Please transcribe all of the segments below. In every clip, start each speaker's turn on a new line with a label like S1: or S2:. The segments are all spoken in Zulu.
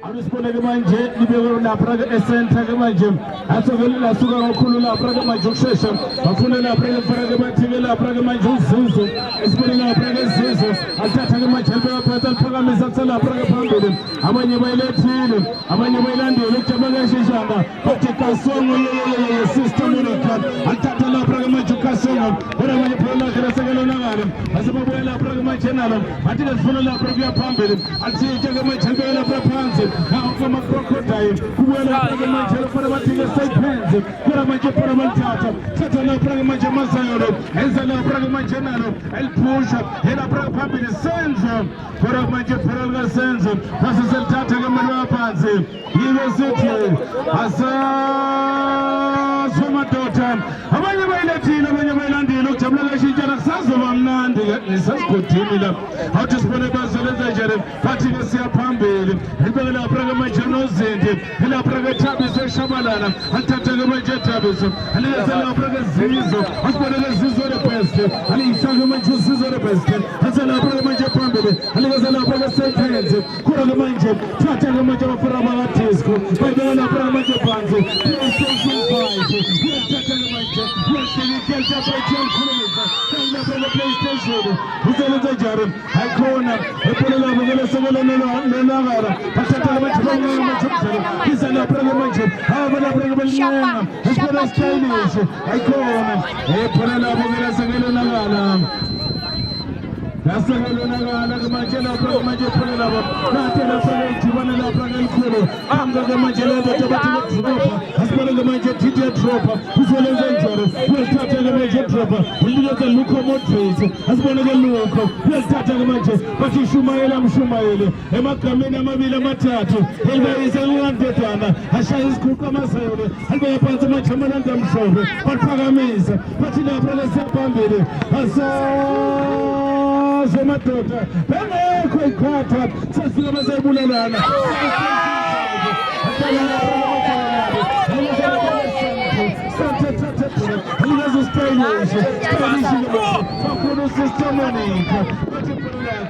S1: Alusiponeke manje libeke lapha ke center ke manje asovela lasuka kakhulu lapha ke manje ukushesha bafuna lapha ke mfana ke bathike lapha ke manje uzuzo esibone lapha ke Zizo athatha ke manje phakathi aliphakamisa lapha ke phambili abanye bayilethile abanye bayilandele ujama kasheshanga bathi Kasongo system unika athatha lapha ke manje Kasongo bona manje phela ke sekelo nakale asibabuya lapha ke manje nalo athi lesifuna lapha ke phambili athi ke manje lapha phansi from a crocodile, who will have a mancha for a ticket side pens, for a mancha for a maltata, Tatana Pragamancha Masano, Ezana Pragamanchanano, El Pusha, Hela Pragapapi, the Sense, for a mancha Paraga Sense, Passes El Tata Marapanzi, he was it, Asa Somatota, Amanya Latina, Amanya looked at Malashi Janasazo, Nandi, Nisas Cotimila, how to spend a Basalazar, Patricia Pambil, and Pragamajano Zindi, and a Pragatabis Shabalana, and Tatagamajatabis, and a Pragazizo, as well as Zizo the best, and he Shagamajo Zizo the best, as a Pragamaja Pambil, and he was a Praga Sentence, Kuramanja, Tatagamaja for Amalatisco, by the Pragamaja Panzi, PlayStation 5, PlayStation, who's a Jarum, Icona, a Pula, he's an Pragamancha, however, a Pragamancha, as well as Chinese, Icona, a Pula, Sagana. That's the Magella, Pragamaja Pula, not in a Praga, Tivana Praga Kuro, I'm the Magella, as well as the Major Tita Dropper, who's well as a Jordan, we'll start a major dropper, we'll look at the locomotive, as well as the loco, we'll start a major, but you Shumael, Emakamina Mavila Matatu, Eva is a one Tetana, Asha is Kukamasel, and they apart to my Chamanandam show, but Pagamis, but in a brother Sapambi, Asa. Zomatota, Pene, quick quarter, Sasila Bulana. He has a Spanish system on it.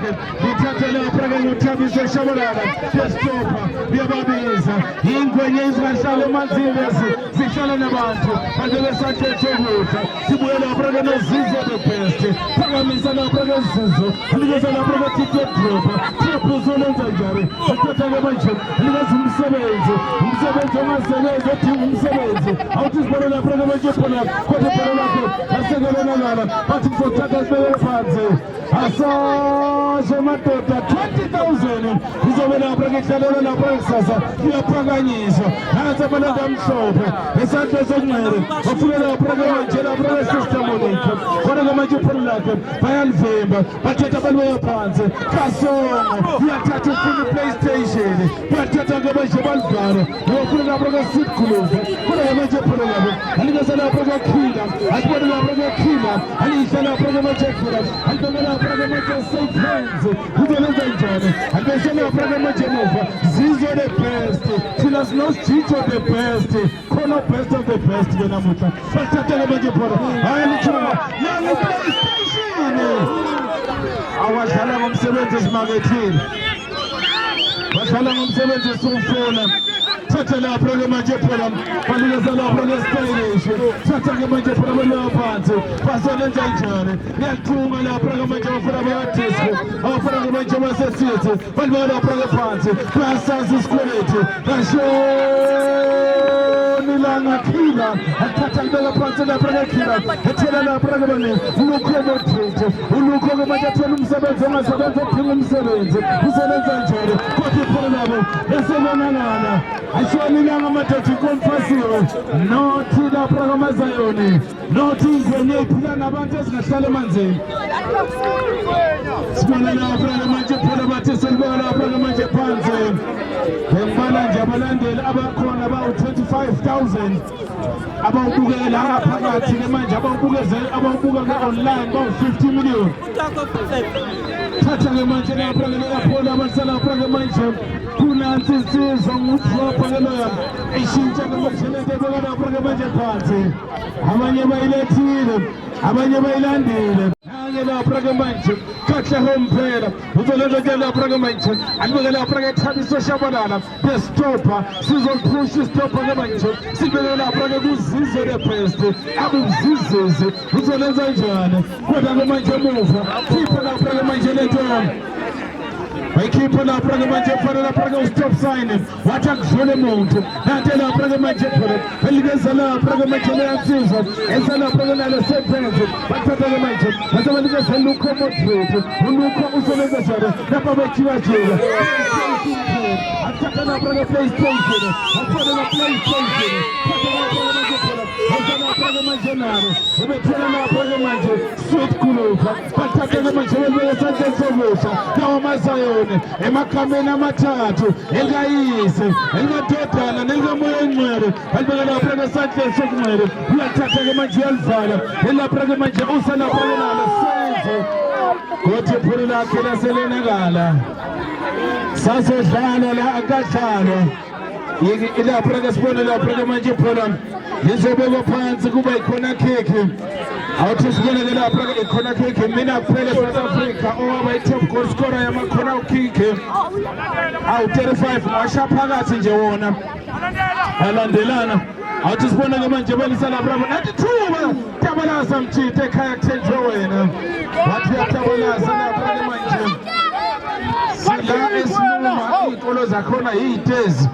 S1: He touched a program of Travis Shabalana, just over, the Ababis, Inquires, Salomon Zillas, Zishalanabanto, and the Versace Toyota, Tibuela program of Zizo the best, Pagamisana program Zizo, and he was a program ticket dropper, Triple and Jari, a Tatagamancho, and he was himself, how to spell a program of Japan, what a parallel, a second, but for Tatas Fancy. Asa Zomatota 20,000 is over the Praga and Praxas, you are Praganese, as a Madame Shop, a Santa Zonere, a Fulla Praga, Jella system, one of the Major Polac, Bayan Faber, Pacheta Pants, Casson, you are touching from the PlayStation, Pacheta Gabajaban, you are putting up a suit club, what a Major Polac, and it was a Praga Kina, as well as a Praga Kina, and he's a Praga Jack, and the Praga safe hands, who don't and they say a Praga Zizo the best, Tilas no Chicho the best, Kono best of the best, Venamuta, but Tatalamaja, I am young PlayStation. Our Salam 70s magazine. Salam 70s phone. Tatala Praga Japan, Palazala Praga Stylish, Tataka Praga Party, Pasal Jajan, Yatuma La Praga Japan, our Praga Japan City, Palmada Praga Party, Pasas Quality, Passion Milana Kila, and Tatala Praga Praga Kila, and Tela Praga, Locomotive, Ulukoma Seven, who's a Kotipo, the Seven. I saw Milamata to confess no to the Pragamazayoni, no to the Pulanabantas Nasalamanzi. Spalana Pragamaja Pulabatis and Bala Pragamaja Panze, and Bala Jabalande, about 25,000. About Bugala, about Buga online, about 50 million. Tatagamanja Praga Pragamanja. Kunanti from Propaganda, a Shinja Praga Party. Amanya Bailatin, Amanya Bailandi, lapha ke manje kahle homphela uzolenza ke lapha ke manje alibeke lapha ke Thabiso Shabalala bestopper sizophusha istopper ke manje sibeke lapha ke kuZizwe the best abuzizwe uzolenza njani kodwa ke manje emuva khipha lapha ke manje lento Bayikhipha lapha ke manje fana lapha ke stop sign wathi akudlule umuntu nanti lapha ke manje phela elikeza lapha ke manje leyansizwa enza lapha ke nale sebenze bathatha ke manje base banikeza Luka Modric uLuka usebenza njalo lapha bethiwa jela athatha lapha ke PlayStation afana na PlayStation ubethela lapha ke manje sweet khuluka bathatha ke manje besathe somusha lawa mazayone emakhambeni amathathu elikayise elikadodana nelikamoya ongcwele balibeka lapha ke sandle sokunxele uyathatha ke manje uyalivala elapha ke manje usalapha ke nalo senzo kothi phuli lakhe laselenakala sasodlala la akadlalwa ilapha ke sibone lapha ke manje phela lizobekwa phansi kuba ikhona khekhe awuthi sibone ke lapha ke ikhona khekhe mina kuphela South Africa owaba i-top goal scorer yamakhona ukhikhe awu-35 washa phakathi nje wona alandelana awuthi sibone ke manje balisa lapha nathi thuba Tabalasa Mtshithe ekhaya kuthenjwe wena wathi uyatabalaza lapha ke manje sila esinuma iy'nkolo zakhona yiy'tezi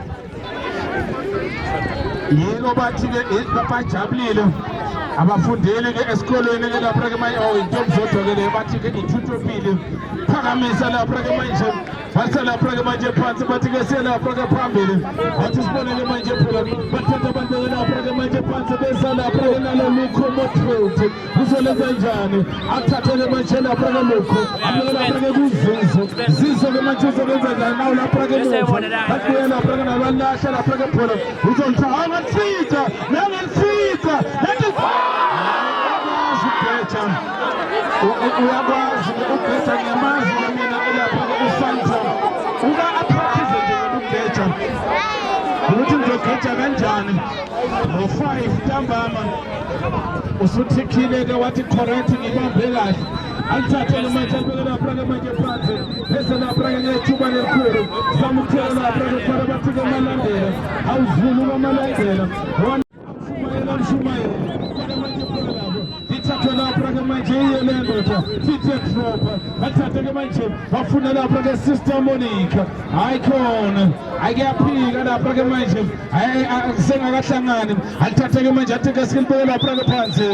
S1: yilo bathi ke bajabulile abafundeli ke esikolweni ke lapha ke manje intombi zodwa ke bathi ke ithutopile phakamisa lapha ke manje base lapha ke manje phansi bathi ke selapha ke phambili wathi sibone ke manje phela bathatha abantu ke lapha ke manje phansi bese lapha ke nalo Luka Modric uzolenza njani athathe ke manje lapha ke Luka lapha ke kuZizwe ke manje uzolenza njani nawo lapha ke bathi lapha ke nabalahla lapha ke phela uzonta angafika nangafika uyakwazi ukugeza ngamazi mina elapha kusanta uba aphathize nje ukugeza ukuthi ngizogeza kanjani ngo-5 ntambama usuthikile ke wathi correct ngibambe kahle alithathe ke manje alibeke lapha ke manje phansi bese lapha ke ngethuba elikhulu samuthela lapha ke phela bathi ke malandela awuzulu bamalandela mshumayela ithathe lapha ke manje iyelendoda fithe proper athathe ke manje bafuna lapha ke Sister Monica icon ayaphika lapha ke manje sengakahlangani alithathe ke manje athi ke sikibeke lapha ke phansi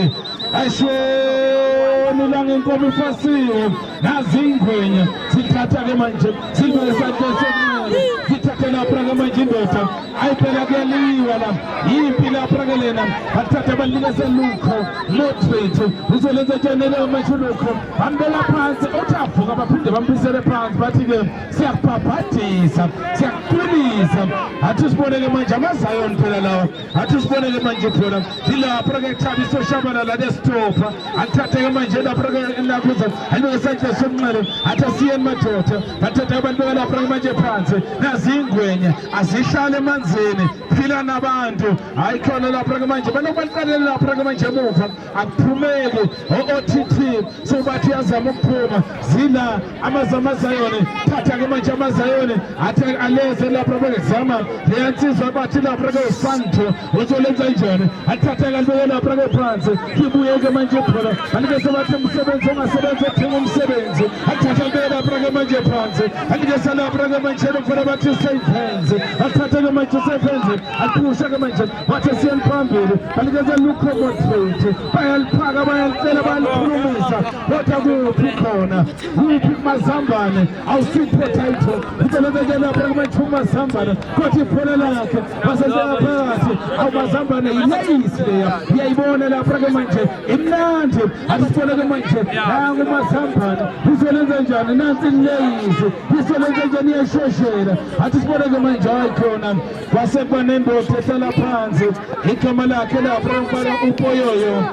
S1: ashoni la ngenkomo ifasiwe nazingwenya sithatha ke manje sibeke sakhe sokunene sithathe lapha ke manje indoda ayiphela kuyaliwa la yimpi lapha ke lena athathe banikeze Luka Modric uzolenza njani manje Luka bambela phansi uthavuka baphinde bambisele phansi bathi ke siyakubhabhadisa siyakuqinisa athi sibone ke manje amaZion phela lawa athi sibone ke manje phela ilapha ke Thabiso Shabalala lesitopha athathe ke manje lapha ke lapha alibeke sandle sokunxele athi asiyeni madoda bathathe abantu lapha ke manje phansi nazingwenya azihlale emanzini phila nabantu hayi khona lapha ke manje banokubaqalela lapha ke manje emuva akuphumeli o-OTT so bathi yazama ukuphuma zila amazayoni thatha ke manje amazayoni athi aleze lapha bekuzama leyansizwa bathi lapha ke uSanto uzolenza njani athatha kalibeke lapha ke phansi kibuye ke manje phela alike sebathi umsebenzi ongasebenzi ethenga umsebenzi athatha ke lapha ke manje phansi alike salapha ke manje lokho bathi save hands athatha ke manje save hands aphusha ke manje bathi siyeni phambili alike Luka Modric bayaliphaka bayalicela bayalikhulumisa kodwa kuphi khona kuphi mazambane awusipho title uzolenza ke lapha ke manje umazambane kodwa iphole lakhe basesephakathi awumazambane yileyisi leya uyayibona lapha ke manje imnandi asifole ke manje nangu umazambane uzolenza njani nansi ileyisi uzolenza njani iyashoshela athi sibone ke manje hayi khona kwasekuba nendoda ehlala phansi igama lakhe lapha umbala upoyoyo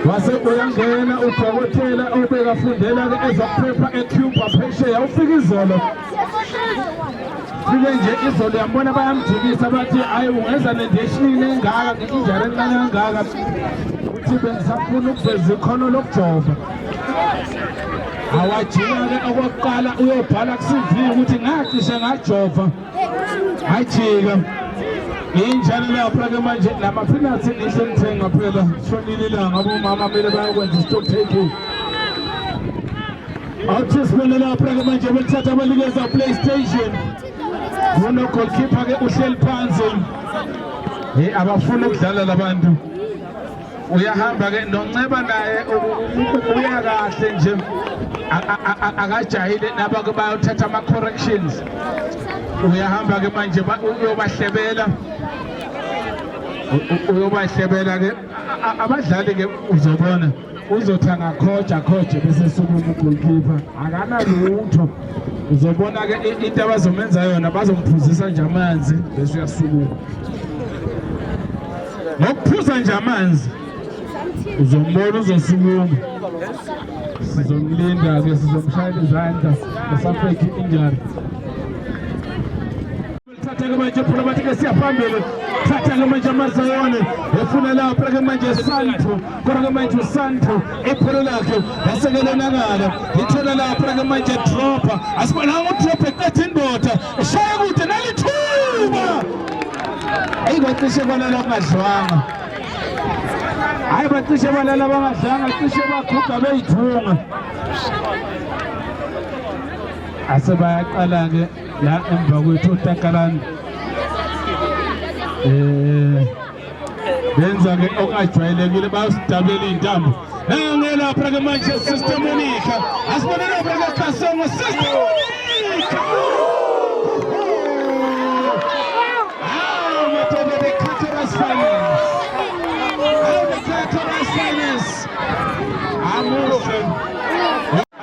S1: wase uyangena udokotela obekafundela ke ezaphepha eCuba phesheya ufika izolo fike nje izolo yambona bayamjikisa bathi ayi ungeza nedeshini engaka ngenjalo encane kangaka uthi bengisafuna ukuveza ikhono lokujova awajika-ke okokuqala uyobhala ku-CV ukuthi ngacishe ngajova ngajika injalo lapha-ke manje lama-peanuts nihle nithenga phela shonile ilanga abomama kumele bayokwenza i-stock taking awuthi sibone lapha-ke manje belithatha abalikeza PlayStation kuno-goalkeeper-ke uhleli phansi abafuna ukudlala labantu uyahamba-ke nonceba naye uya kahle nje akajahile naba-ke bayothatha ama-corrections uyahamba-ke manje uyobahlebela-ke abadlali-ke uzobona uzothi angakhoja bese sukuma ugoalkeeper akanalutho uzobona-ke into abazomenza yona bazomphuzisa nje amanzi bese uyasukuma ngokuphuza nje amanzi uzombona uzosukuma sizomlinda-ke sizomshayela izandla esafake injury thatha-ke manje phela bathi-ke siyaphambili thatha-ke manje amazayone efuna lapha-ke manje Santo kodwa-ke manje uSanto ipholo lakhe yasekelonakala ithola lapha-ke manje dropper asibonanga udropper eqetha indoda eshaya kude nalithuba hayi bacishe balala bangadlwanga hayi bacishe balala bangadlanga cishe bakhupha beyithunga asebayaqala-ke la emva kwethu uTakalani benza-ke okungajwayelekile bayosidabulela iy'ntambo nangelapha-ke manje Sister Monica asibone lapha-ke Kasongo Sister Monica madoda the Caterers finance the Caterers finance amuhle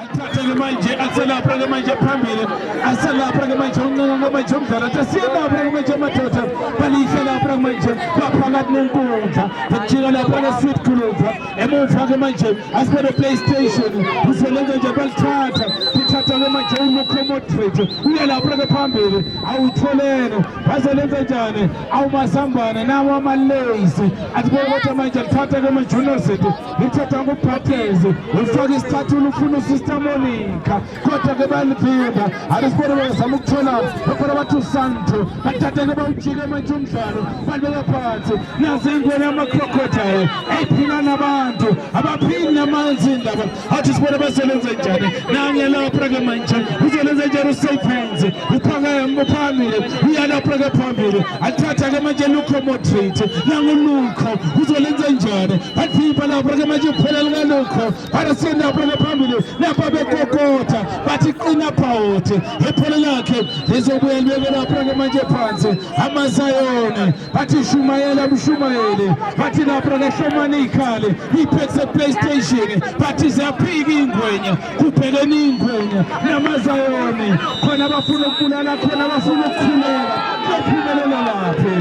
S1: athatha-ke manje aselapha-ke manje phambili aselapha-ke manje uncenga manje umdlalo athi siyelapha-ke manje amadoda balihle lapha-ke manje baphakathi nenkundla bekujika lapha-ke Sweet Grouper emuva-ke manje asibone PlayStation uselenza nje balithatha lithatha-ke manje uMukhomodric uye lapha-ke phambili awutholene bazolenza njani awumasambane nawo amaleysi atibone kodwa manje lithatha-ke manje uNoseti lithatha ngubhathezi ufake isithathula ufuna uSister Monica kodwa-ke baliphinda alisibone bazama ukuthola bakhona bathi uSanto bathatha-ke bawujike manje umdlalo balibeka phansi nazi ingwenya ama-crocodile eyiphina nabantu abaphini namanzi indaba athi sibone baselenza njani nangelapha-ke manje uzolenza njani uSapiens uphakeme phambili uya lapha-ke phambili athatha-ke manje Lukhomodric nangulukho uzolenza njani bathipha lapha-ke manje uphela likalukho balasenapha-ke phambili napha bekokotha bathi qina phawuthi iphelo lakhe lizobuya libeke lapha-ke manje phansi amazayone bathi shumayela mshumayeli bathi lapha-ke hlomani ikhali iphethe PlayStation bathi ziyaphika iy'ngwenya kubhekene iy'ngwenya namazayone khona abafuna ukubulala khona abafuna ukukhuleka bephumelela lapho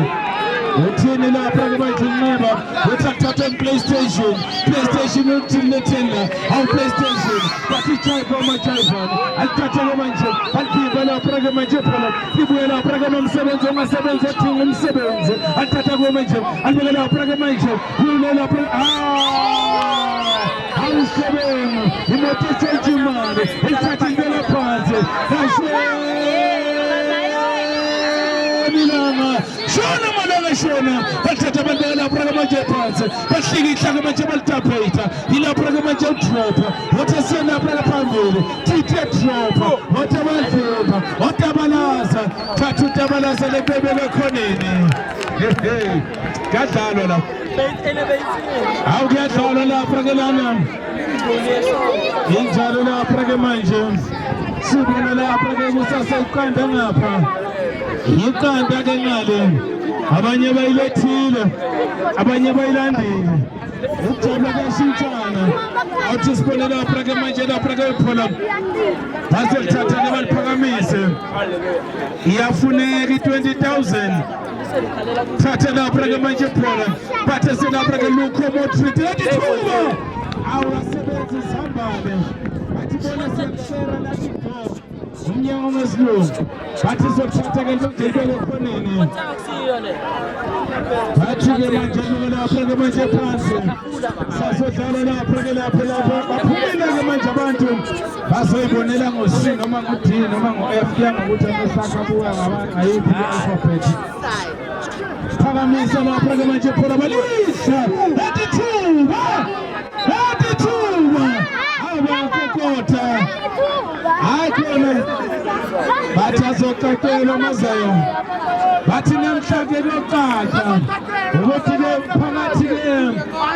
S1: uthini lapha-ke manje unqeba uthi akuthathe PlayStation uthilethela awu PlayStation bathi jayiva amajayivane alithathe-ke manje aliphimba lapha-ke manje phela libuye lapha-ke nomsebenzi ongasebenzi edinga umsebenzi alithatha-ke manje alibeke lapha-ke manje kule lapha awusebenzi imoto etshentshi imali elithatha intela phansi kashonilanga shona malanga shona bathatha balibeka lapha-ke manje phansi bahlikihla-ke manje balitapeta yilapha-ke manje udropper wothi esenapha-ke phambili tithe dropper wothi abadlipha wothi abalaza thatha utabalaza lebebeke khoneni kuyadlalwa lapho hawu kuyadlalwa lapha-ke lana injalo lapha-ke manje sibona lapha-ke kusaseyiqanda ngapha iqanda-ke ngale abanye bayilethile abanye bayilandile ukujabula kuyashintshana awuthi sibone lapha-ke manje lapha-ke phela baselithatha-ke baliphakamise iyafuneka i-20,000 thatha lapha-ke manje phela bathe selapha-ke Lukhomodric letithuba awuyasebenza isihambane bathi bona siyakusera lathi go umnyango wesilungu bathi sokuthatha-ke lokudlibele efonini bathi-ke manje lapho-ke manje phansi sasodlala lapho-ke lapho baphumile-ke manje abantu bazoyibonela ngo-C noma ngo-D noma ngo-F kuya ngokuthi amesakha abuya ngayiphi i-alphabet phakamisa lapho-ke manje phela balisha etithuba abakokotha hayi khona bathi azoqaqelwa mazayo bathi namhlanje kuyoqaqa ukuthi-ke phakathi-ke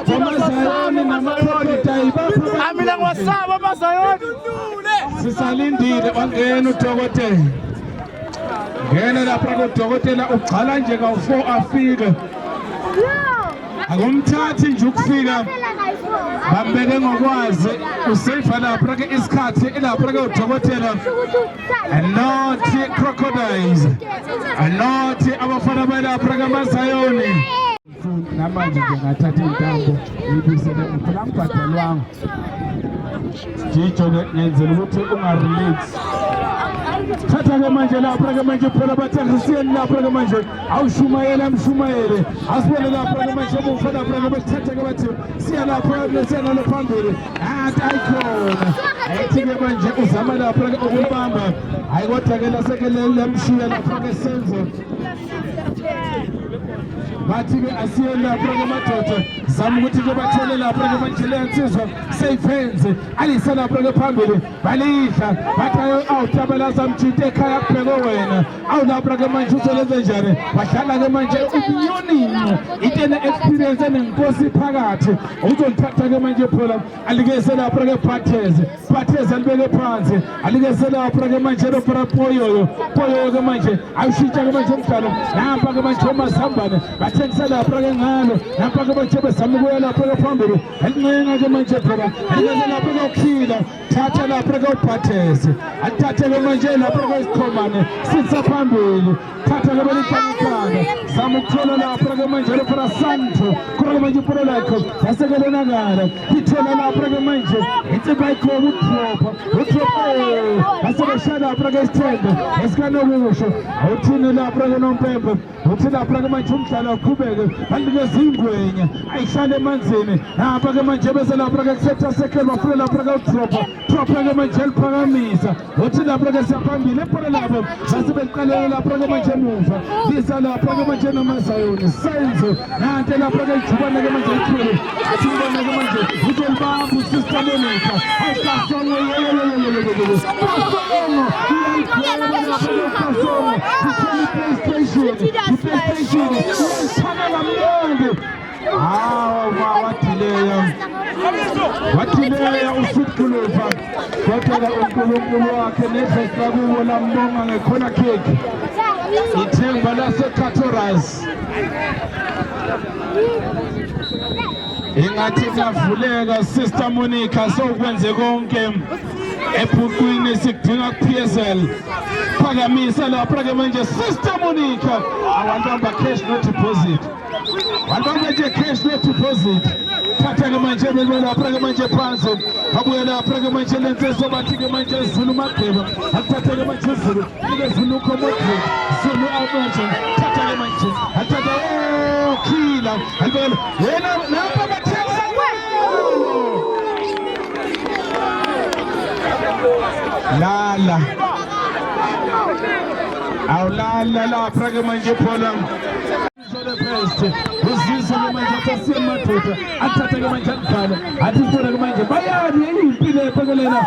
S1: komazayoni namakokotha
S2: mina ngiwasaba amazayoni
S1: sisalindile wangena udokotela ngena lapha kudokotela ugcala nje kawu-4 afike akumthathi nje ukufika bambeke ngokwazi useyiva lapha-ke isikhathi ilapha-ke udokotela anothi crocodiles anothi abafana balapha-ke amazayoni namanje nje ngathatha intambo ibisele phela ngibhadalwanga jijo ngenzela ukuthi ungarelax thatha-ke manje lapha-ke manje phela bathengisieni lapha-ke manje awushumayele amshumayele asibone lapha-ke manje mufa lapha-ke basithatha-ke bathi siya lapha siyanalo phambili athi ayikhona ayithi-ke manje uzama lapha-ke ukumbamba hayi kodwa-ke laseke lemshiya lapha-ke senzo bathi-ke asiye lapha-ke madoda zama ukuthi-ke bathole lapha-ke manje leyansizwa seyiphenze alise lapha-ke phambili balidla bathi awutabalaza mjita ekhaya kubhekwe wena awu lapha-ke manje uzolenze njani bahlala-ke manje umnyonino into ene-experience enenkosi phakathi uzolithatha-ke manje phela alikeze lapha-ke phatheze alibeke phansi alikeze lapha-ke manje lopara poyoyo-ke manje ayushintsha-ke manje umdlalo nampa-ke manje omazihambane bathengisa lapha-ke ngalo nampa-ke manje bezama ukuya lapha-ke phambili elincenga-ke manje phela alikeze lapha-ke ukhila thatha lapha-ke uphatheze athathe-ke manje lapha-ke isikhomane sitsa phambili thatha-ke belithanikana zama ukuthola lapha-ke manje lophara santo khona-ke manje ipolo lakho yasekelonakala lithola lapha-ke manje insipho ayikhoba udropha asebeshaya lapha-ke isithembe esikanokusho awuthini lapha-ke nompembe uthi lapha-ke manje umdlalo aqhubeke banikeza ingwenya ayihlale emanzini napha-ke manje bese lapha-ke kusetha sekelo bafune lapha-ke udropha-ke manje eliphakamisa uthi lapha-ke siyaphambili epolo labo basebeliqalele lapha-ke manje emuva lisa lapha-ke manje nomazayoni senzo nante lapha-ke ijubane-ke manje ikhulu athi ubone-ke manje uzolibamba uSister Monica ayikasongo wathileya uSuthuluva kodwa uNkulunkulu wakhe nedlozi lakubo lambonga ngekhona khekhi ithemba laseCatoras ingathi kuyavuleka Sister Monica sokwenze konke ebhukwini sikudinga ku-PSL phakamisa lapha-ke manje Sister Monica awantamba cash no deposit wantamba nje cash no deposit thatha-ke manje bebe lapha-ke manje phansi abuye lapha-ke manje lenseso bathi-ke manje Zulu Mageba athatha-ke manje Zulu ike Zulu Komodri Zulu Alberton thatha-ke manje athatha khila alibele yena lapha bathengisa lala awulala lapha-ke manje phola uzizwe-ke manje athasiye madoda athathe-ke manje akudlala athi sibona-ke manje bayani eyimpilo ephekelela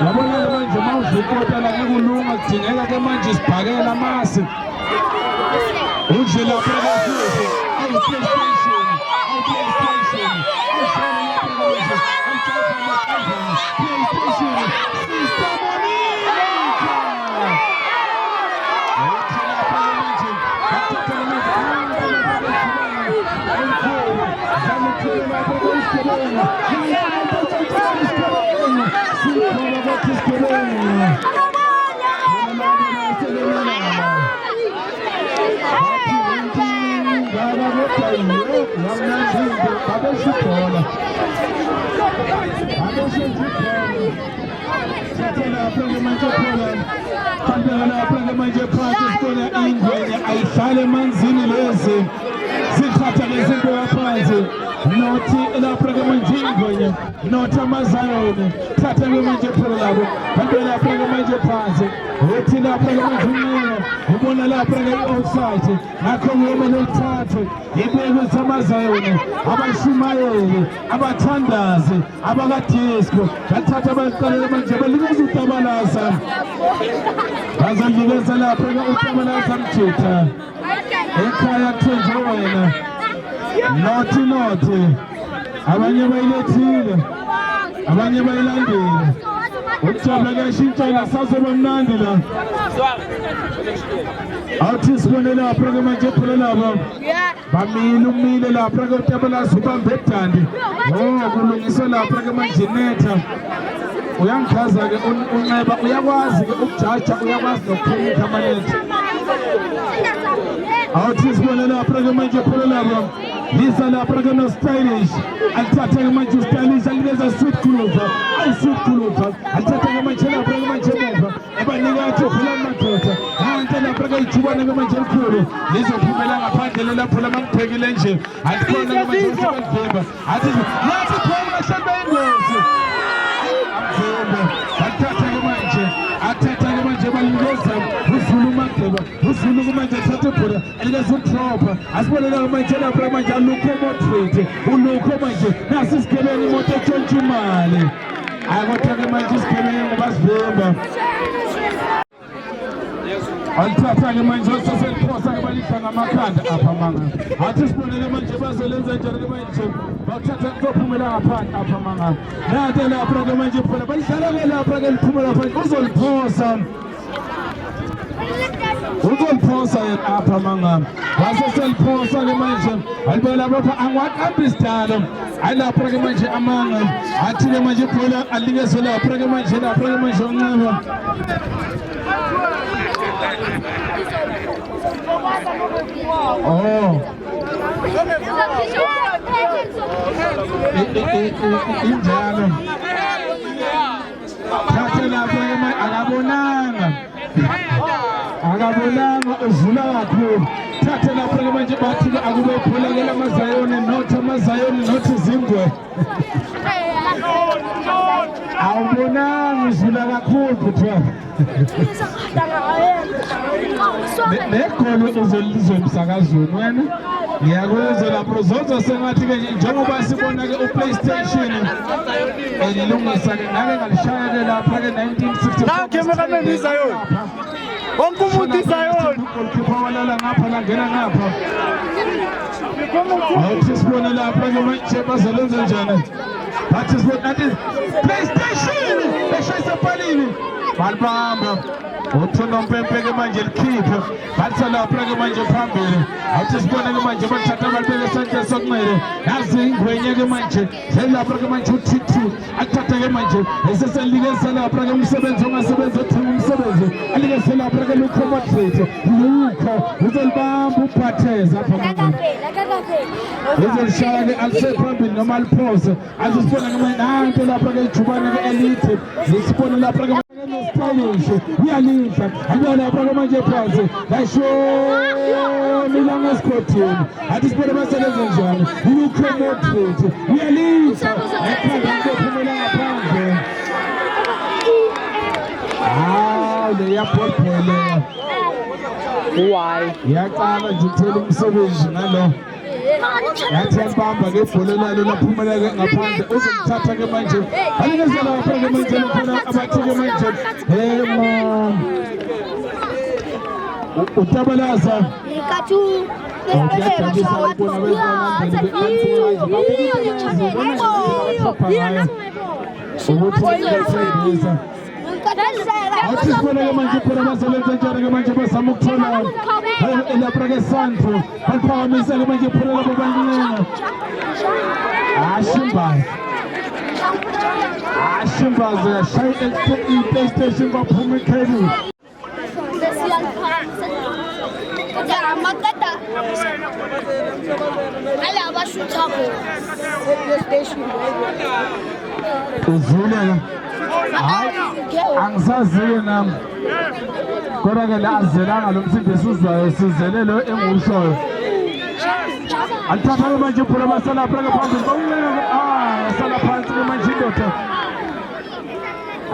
S1: yabona-ke manje ma uzikota la ngekulunga kudingeka-ke manje sibhakela amasi unje lapha-ke futhi awu-PlayStation lapha-ke manje khona kanti lapha-ke manje phansi sibona ingwenya ayihlale emanzini lezi zithatha lezinto yaphansi nothi lapha-ke manje ingwenya nothi amazayoni thatha-ke manje phela labo kanti lapha-ke manje phansi uthi lapha-ke manje unqina ubona lapha-ke i-offside ngakho ngiyomele lithathe ibeke ukuthi amazayoni abashumayeli abathandazi abakadisco bathatha abaqalele manje balikeza uTabalasa bazalikeza lapha-ke uTabalasa Mjitha ekhaya kuthenjwe wena nothi abanye bayilethile abanye bayilandile ukujabula kuyashintshana sazoba mnandi la awuthi sibone lapha-ke manje phela labo umile lapha-ke uTabalasa ubambe edandi kulungiswe lapha-ke manje netha uyangikhaza-ke unceba uyakwazi-ke ukujaja uyakwazi nokukhulika amanetha awuthi sibone lapha-ke manje phela labo lisa lapha-ke no-stylish alithatha-ke manje ustylish alikeza sweet khuluva ayi-sweet khuluva alithatha-ke manje lapha-ke manje emuva ebanikathi phela madoda nanto lapha-ke ijubane-ke manje elikhulu lizophumela ngaphandle lapho lamangibhekile nje alikhona-ke manje usebalivimba athi yathi khona bahleli bayingozi amvimba balithatha-ke manje athatha-ke manje balikeza uzulu mageba uzulu manje athatha ibhola elikeza udropha asibonela-ke manje lapha manje alukho motrate ulukho manje nasi isigebengu imoto etshontsha imali kodwa-ke manje isigebengu basivimba alithatha-ke manje oseseliphosa-ke balihla ngamakhanda apha manga athi sibonele manje bazolenza njani-ke manje bawuthatha kuzophumela ngaphandle apha manga nade lapha-ke manje phela balihlala-ke lapha-ke liphumela phandle uzoliphosa yena apha manga waseseliphosa-ke manje alibona lapha angiwaqambi isidalo hayi lapha-ke manje amanga athi-ke manje ibhola alikezwe lapha-ke manje unceba injalo thathe lapha-ke manje akabonanga uvula kakhulu thathe lapha-ke manje bathi-ke akube ibhola-ke lamazayoni nothi zingwe awubonanga uvula kakhulu kuthiwa negolo uzolizwe emsakazweni wena ngiyakuzwa lapho zonke sengathi-ke njengoba sibona-ke uPlayStation elilungisa-ke ngake ngalishaya-ke lapha-ke 1960
S2: wonke umuntu izayoni
S1: golkipa walala ngapha langena ngapha awuthi sibone lapha-ke manje bazolenza njani bathi sibone nathi PlayStation beshayisa epalini balibamba uThonompempe-ke manje likhiphe bathi lapha-ke manje phambili awuthi sibone-ke manje bathatha balibeke esandleni sokunxele nazi ingwenya-ke manje selapha-ke manje uTT athatha-ke manje eseselikeza lapha-ke umsebenzi ongasebenzi othenga umsebenzi alikeze lapha-ke lukho motrate lukho uzolibamba uphatheza apha manje uzolishaya-ke alisephambili noma aliphose azisibona-ke manje nanto lapha-ke ijubane-ke elide lisibone lapha-ke stylish uyalidla alibona lapha-ke manje phansi lashoni langesikhothini athi sibone basebenze njani ulukho motrate uyalidla ekhanda ntophumela ngaphandle leyabhodbholeya
S2: why
S1: iyaqala nje ukuthela umsebenzi ngalo yathi yambamba-ke ibhola lalo laphumela-ke ngaphandle uzokuthatha-ke manje alikeze lapha-ke manje lokhona abathi-ke manje uTabalasa kuyajabulisa ukubona ukuthi athi sibone-ke manje phela bazolenza njani-ke manje bazama ukuthola lapha-ke Sandro baliphakamisa-ke manje phela labo bancenga ashimbazi yashaya i-PlayStation kwaphuma ikheli uvule-ke Angisaziyo nami. Kodwa ke la azelanga lo msindo esizwayo sizelelo engushoyo. Alithatha manje phela basala phela phansi. Basala phansi manje indoda.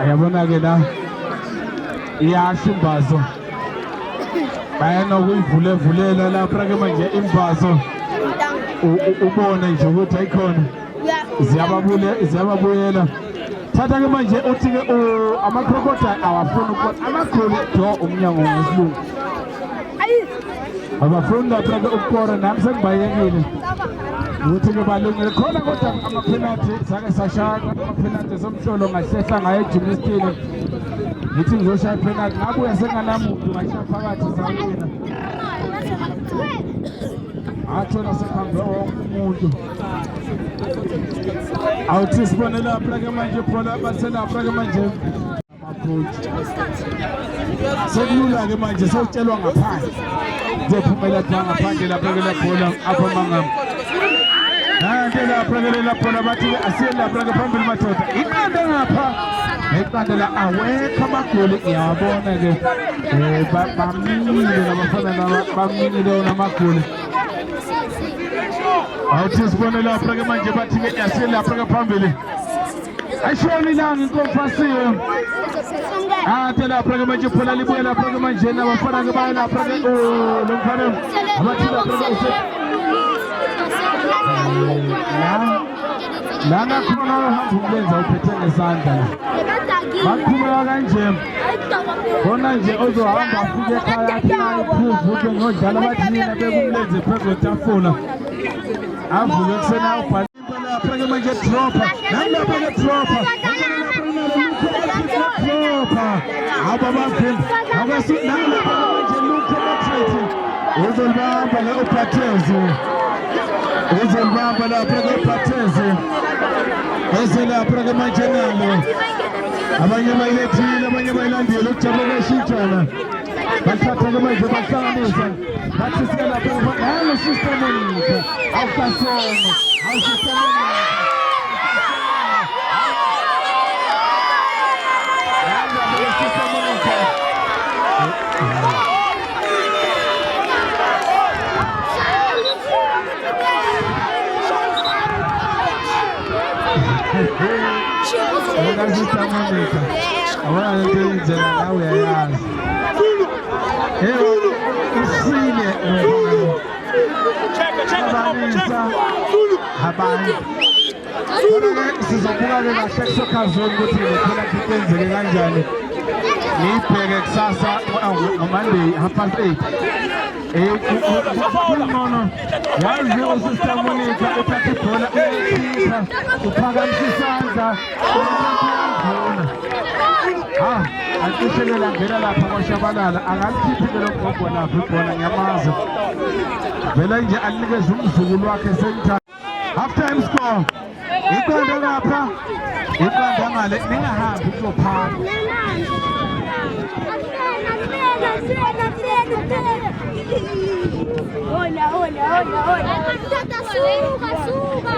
S1: Ayabona ke la. Iyasho imbazo. Bayana ukuyivulela lapha ke manje imbazo. Ubone nje ukuthi ayikhona. Ziyababuyela. Thatha ke manje uthi ke ama-crocodile awafuni ukuthi amakhulu do umnyango ngesilungu. Abafuni lapha ke ukukora nami sengibayekile. Ukuthi ke balungile khona kodwa ama-penalty sake sashaya ama-penalty somhlolo ngahlehla ngaye ejimistini. Ngithi ngizoshaya penalty ngabuya senganamuntu ngashaya phakathi sawina. Athola sekhambe wonke umuntu. Awuthi sibone lapha ke manje phela baselapha ke manje amacoach. Sekulula ke manje sewutshelwa ngaphandle. Zephumela ngaphandle lapha ke laphola apha mangam. Nanke lapha ke laphola bathi asiye lapha ke phambili madoda. Iqanda ngapha. Eqanda la awekho amagoli ngiyabona ke. Bamile nabafana bamile namagoli. Awuthi sibone lapha ke manje bathi ke asiye lapha ke phambili. Ayishona ilanga inkomfasiyo. Ate lapha ke manje phela libuye lapha ke manje nabafana ke baya lapha ke lo mfana abathi lapha ke lana khona uhamba umlenza uphethe ngesandla. Bakhuluma kanje. Khona nje ozohamba afike ekhaya athi nayi phuzu ke ngodlala bathina bekumlenze phezu kwetafula. Avuke kusena ubhala lapha ke manje dropper. Nalapha ke dropper. Ababafini akwasinalapha manje Luke Matrix. Uzolibamba le uphathezi. Uzolibamba lapha ke uphathezi. Eselapha ke manje nalo. Abanye bayilethile abanye bayilandile ukujabula eshintshana. Bathatha ke manje bahlanganisa. Bathi sikalapha hayi system onika. Awukasona. Awusisona. Sizobuka-ke kahle kusokhazoni ukuthi phela kwenzeke kanjani. Ngiyibheke kusasa ngoMonday 8:30. Kungcono yazi uSister Monica uthatha ibhola uyikhipha uphakamisa isandla uyavuna. Antishelela ngena lapha kwaShabalala angalikhiphi lo gogo lapha ibhola ngiyamazi. Vela nje anikeze umzukulu wakhe sentha. Half time score. Iqanda lapha. Iqanda ngale ningahambi kuzophana. Hola. Suka.